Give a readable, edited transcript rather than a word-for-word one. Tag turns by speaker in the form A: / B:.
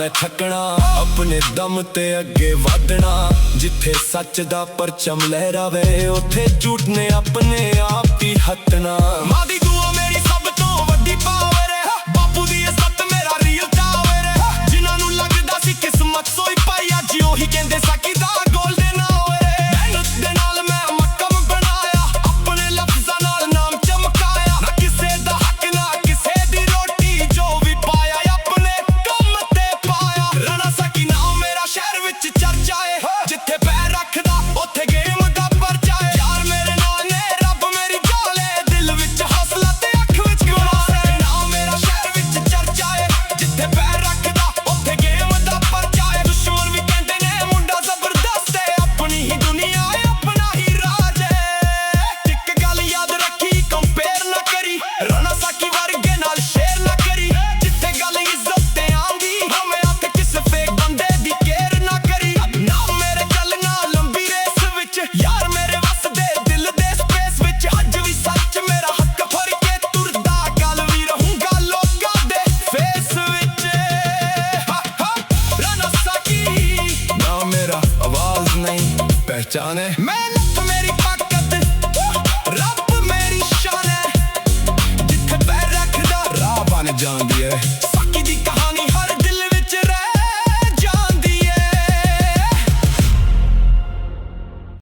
A: मैं थकना, अपने दम ते अगे वधना। जिथे सच दा परचम लहरावे उथे झूठ ने अपने आप ही हटना। मां दी दुआ मेरी सब तो वड्डी पावर है, बापू दी इज्जत मेरा रियल टावर है। जिन्हां नूं लगदा सी किस्मत सोई पाई, अज ओही कहंदे साकी दा गोल्डन आवर है। मेहनत दे नाल मैं मक्कम बनाया, अपने लफ्ज़ां नाल नाम चमकाया। ना किसे दा हक ना किसे दी रोटी, जो भी पाया अपने कम ते पाया। राणा साकी नाम मेरा शहर विच चर्चा है, जिथे पैर रखदा उथे गेम दा परचा है। यार मेरे नाल ने रब मेरी जाल है, दिल विच हौसला ते अख विच गुलाल है। नाम मेरा शहर विच चर्चा है, जिथे पैर रखदा उथे गेम दा परचा है। दुश्मन भी कहंदे ने मुंडा जबरदस्त है, अपनी ही दुनिया है अपना ही राज है। इक गल याद रखी कंपेयर ना करी, राणा साकी वर्गे नाल शेर ना करी। जिथे गल इज्जत ते आंदी हमें हथ किस फेक बंदे दी केयर ना करी। नाम मेरे चलना लंबी रेस विच, यार मेरे वस दे दिल दे स्पेस विच। अज भी सच मेरा हक फड़ के तुरदा, गल भी रहूंगा लोकां दे फेस विच। राणा साकी नाम मेरा आवाज नहीं पहचान है। मेहनत मेरी ताकत, रब मेरी शान है। जिथे पैर रखदा राह बन जांदी है।